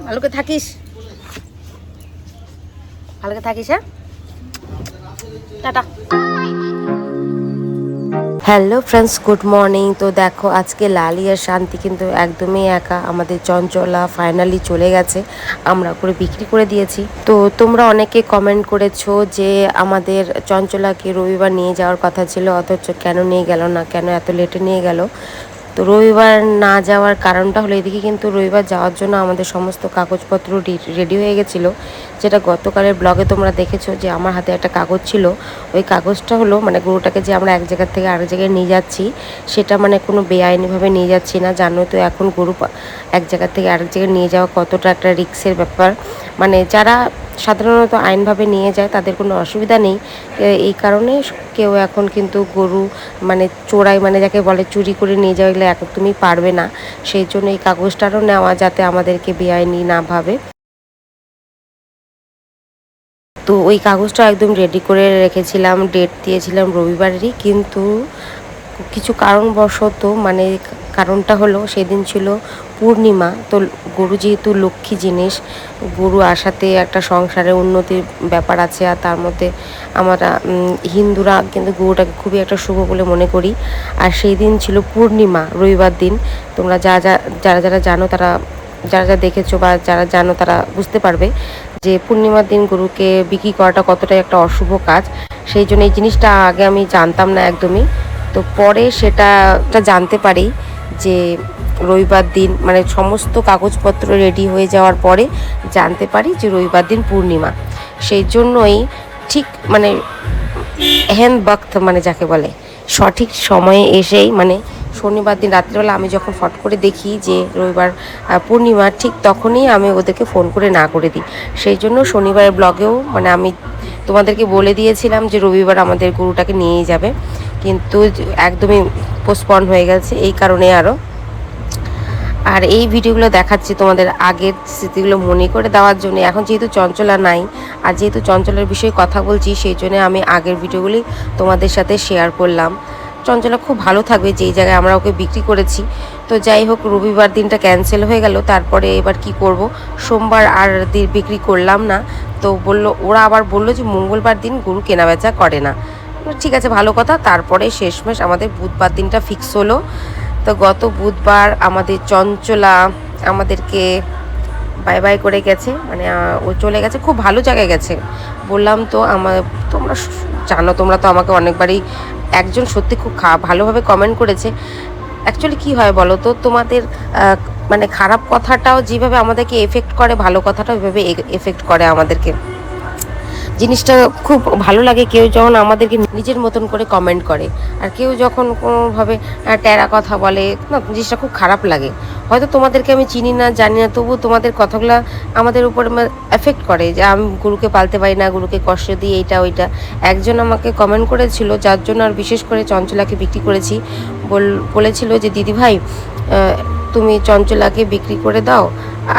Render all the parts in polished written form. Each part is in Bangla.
ভালো করে থাকিস, ভালো করে থাকিস। হ্যাঁ, tata. Hello friends, good morning. তো দেখো আজকে লালি আর শান্তি কিন্তু একদমই একা। আমাদের চঞ্চলা ফাইনালি চলে গেছে, আমরা করে বিক্রি করে দিয়েছি। তো তোমরা অনেকে কমেন্ট করেছো যে আমাদের চঞ্চলাকে রবিবার নিয়ে যাওয়ার কথা ছিল, অথচ কেন নিয়ে গেল না, কেন এত লেটে নিয়ে গেল। তো রবিবার না যাওয়ার কারণটা হলো, এদিকে কিন্তু রবিবার যাওয়ার জন্য আমাদের সমস্ত কাগজপত্র রেডি হয়ে গেছিলো, যেটা গতকালের ব্লগে তোমরা দেখেছো যে আমার হাতে একটা কাগজ ছিল। ওই কাগজটা হলো মানে গরুটাকে যে আমরা এক জায়গা থেকে আরেক জায়গায় নিয়ে যাচ্ছি, সেটা মানে কোনো বেআইনিভাবে নিয়ে যাচ্ছি না। জানো তো এখন গরু এক জায়গা থেকে আরেক জায়গায় নিয়ে যাওয়া কতটা একটা রিস্কের ব্যাপার। মানে যারা সাধারণত আইনভাবে নিয়ে যায় তাদের কোনো অসুবিধা নেই, এই কারণে কেউ এখন কিন্তু গরু মানে চোরাই, মানে যাকে বলে চুরি করে নিয়ে যাওয়া, এগুলো একদমই পারবে না। সেই জন্য এই কাগজটারও নেওয়া, যাতে আমাদেরকে বেআইনি না ভাবে। তো ওই কাগজটা একদম রেডি করে রেখেছিলাম, ডেট দিয়েছিলাম রবিবারেরই, কিন্তু কিছু কারণবশত মানে কারণটা হলো সেদিন ছিল পূর্ণিমা। তো গরু যেহেতু লক্ষ্মী জিনিস, গরু আসাতে একটা সংসারে উন্নতির ব্যাপার আছে, আর তার মধ্যে আমরা হিন্দুরা কিন্তু গরুটাকে খুবই একটা শুভ বলে মনে করি। আর সেই দিন ছিল পূর্ণিমা, রবিবার দিন। তোমরা যারা জানো তারা, যারা দেখেছো বা যারা জানো তারা বুঝতে পারবে যে পূর্ণিমার দিন গরুকে বিক্রি করাটা কতটাই একটা অশুভ কাজ। সেই জন্য এই জিনিসটা আগে আমি জানতাম না একদমই। তো পরে সেটা জানতে পারি যে রবিবার দিন, মানে সমস্ত কাগজপত্র রেডি হয়ে যাওয়ার পরে জানতে পারি যে রবিবার দিন পূর্ণিমা। সেই জন্যই ঠিক মানে হ্যান্ড বক্ত, মানে যাকে বলে সঠিক সময়ে এসেই, মানে শনিবার দিন রাত্রিবেলা আমি যখন ফট করে দেখি যে রবিবার পূর্ণিমা, ঠিক তখনই আমি ওদেরকে ফোন করে না করে দিই। সেই জন্য শনিবারের ব্লগেও মানে আমি তোমাদেরকে বলে দিয়েছিলাম যে রবিবার আমাদের গরুটাকে নিয়েই যাবে, কিন্তু একদমই পোস্টপন হয়ে গেছে এই কারণে আরও। আর এই ভিডিওগুলো দেখাচ্ছি তোমাদের আগের স্মৃতিগুলো মনে করে দেওয়ার জন্য। এখন যেহেতু চঞ্চলা নাই, আর যেহেতু চঞ্চলার বিষয়ে কথা বলছি, সেই জন্য আমি আগের ভিডিওগুলি তোমাদের সাথে শেয়ার করলাম। চঞ্চলা খুব ভালো থাকবে যেই জায়গায় আমরা ওকে বিক্রি করেছি। তো যাই হোক, রবিবার দিনটা ক্যান্সেল হয়ে গেল। তারপরে এবার কি করব, সোমবার আর বিক্রি করলাম না। তো ওরা আবার বললো যে মঙ্গলবার দিন গরু কেনাবেচা করে না। ঠিক আছে, ভালো কথা। তারপরে শেষমেশ আমাদের বুধবার দিনটা ফিক্স হলো। তো গত বুধবার আমাদের চঞ্চলা আমাদেরকে বাই বাই করে গেছে, মানে ও চলে গেছে, খুব ভালো জায়গায় গেছে। বললাম তো তোমরা জানো, তোমরা তো আমাকে অনেকবারই, একজন সত্যি খুব ভালোভাবে কমেন্ট করেছে। অ্যাকচুয়ালি কী হয় বলো তো, তোমাদের মানে খারাপ কথাটাও যেভাবে আমাদেরকে এফেক্ট করে, ভালো কথাটাও ওইভাবে এফেক্ট করে আমাদেরকে। জিনিসটা খুব ভালো লাগে কেউ যখন আমাদেরকে নিজের মতন করে কমেন্ট করে, আর কেউ যখন কোনোভাবে ট্যারা কথা বলে না, জিনিসটা খুব খারাপ লাগে। হয়তো তোমাদেরকে আমি চিনি না, জানি না, তবু তোমাদের কথাগুলো আমাদের উপর এফেক্ট করে, যে আমি গরুকে পালতে পারি না, গরুকে কষ্ট দিই, এইটা ওইটা। একজন আমাকে কমেন্ট করেছিল, যার জন্য আর বিশেষ করে চঞ্চলাকে বিক্রি করেছি, বলেছিল যে দিদি ভাই তুমি চঞ্চলাকে বিক্রি করে দাও,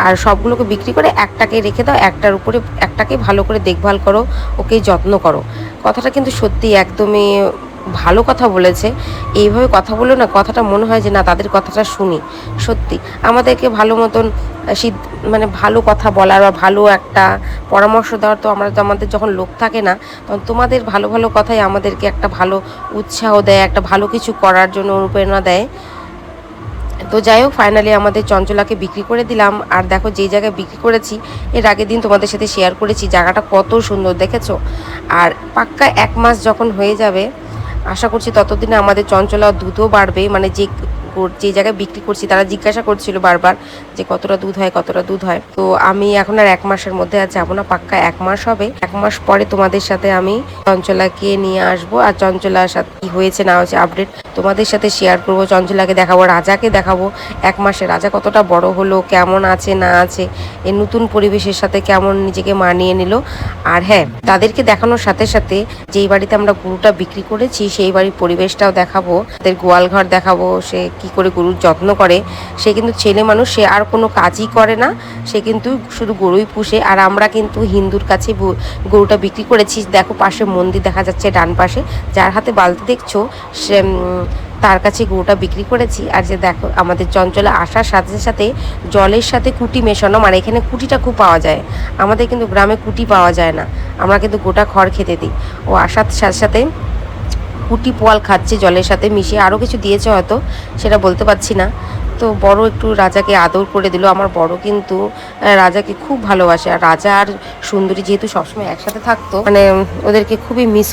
আর সবগুলোকে বিক্রি করে একটাকে রেখে দাও, একটার উপরে একটাকে ভালো করে দেখভাল করো, ওকে যত্ন করো। কথাটা কিন্তু সত্যি একদমই ভালো কথা বলেছে। এইভাবে কথা বললো না, কথাটা মনে হয় যে না, তাদের কথাটা শুনি। সত্যি আমাদেরকে ভালো মতন মানে ভালো কথা বলার বা ভালো একটা পরামর্শ দেওয়ার, তো আমাদের যখন লোক থাকে না, তখন তোমাদের ভালো ভালো কথাই আমাদেরকে একটা ভালো উৎসাহ দেয়, একটা ভালো কিছু করার জন্য অনুপ্রেরণা দেয়। তো যাই হোক, ফাইনালি আমাদের চঞ্চলাকে বিক্রি করে দিলাম। আর দেখো যেই জায়গায় বিক্রি করেছি, এর আগের দিন তোমাদের সাথে শেয়ার করেছি, জায়গাটা কত সুন্দর দেখেছো। আর পাক্কা 1 মাস যখন হয়ে যাবে, আশা করছি ততদিনে আমাদের চঞ্চলা দুধও বাড়বে। মানে যে জায়গায় বিক্রি করছি তারা জিজ্ঞাসা করছিল বারবার যে কতটা দুধ হয়, কতটা দুধ হয়। তো আমি এখন আর 1 মাসের মধ্যে আর যাবো না, পাক্কা 1 মাস হবে। 1 মাস পরে তোমাদের সাথে আমি চঞ্চলাকে নিয়ে আসবো, আর চঞ্চলার সাথে কি হয়েছে না হয়েছে আপডেট তোমাদের সাথে শেয়ার করবো। চঞ্চলাকে দেখাবো, রাজাকে দেখাবো 1 মাসে রাজা কতটা বড় হলো, কেমন আছে না আছে, এই নতুন পরিবেশের সাথে কেমন নিজেকে মানিয়ে নিল। আর হ্যাঁ, তাদেরকে দেখানোর সাথে সাথে যেই বাড়িতে আমরা গরুটা বিক্রি করেছি সেই বাড়ির পরিবেশটাও দেখাবো, তাদের গোয়াল ঘর দেখাবো, সে কি করে গরুর যত্ন করে। সে কিন্তু ছেলে মানুষ, সে আর কোনো কাজই করে না, সে কিন্তু শুধু গরুই পুষে। আর আমরা কিন্তু হিন্দুর কাছে গরুটা বিক্রি করেছি। দেখো পাশে মন্দির দেখা যাচ্ছে ডান পাশে, যার হাতে বালতি দেখছো তার কাছে গরুটা বিক্রি করেছি। আর যে দেখো আমাদের চঞ্চলে আসার সাথে সাথে জলের সাথে কুটি মেশানো, মানে এখানে কুটিটা খুব পাওয়া যায়, আমাদের কিন্তু গ্রামে কুটি পাওয়া যায় না, আমরা কিন্তু গোটা খড় খেতে দিই। ও আসার সাথে সাথে কুটি পোয়াল খাচ্ছে জলের সাথে মিশিয়ে, আরও কিছু দিয়েছে হয়তো, সেটা বলতে পারছি না। তো বড় একটু রাজাকে আদর করে দিল। আমার বড় কিন্তু রাজাকে খুব ভালোবাসে, আর রাজা আর সুন্দরী যেহেতু সবসময় একসাথে থাকতো, মানে ওদেরকে খুবই মিস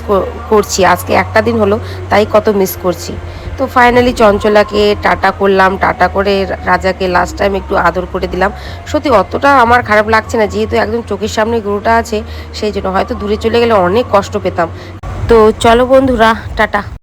করছি। আজকে একটা দিন হলো, তাই কত মিস করছি। তো ফাইনালি চঞ্চলাকে টাটা করলাম, টাটা করে রাজাকে লাস্ট টাইম একটু আদর করে দিলাম। সত্যি অতটা আমার খারাপ লাগছে না, যেহেতু একদম চোখের সামনে গরুটা আছে, সেই জন্য। হয়তো দূরে চলে গেলে অনেক কষ্ট পেতাম। তো চলো বন্ধুরা, টাটা।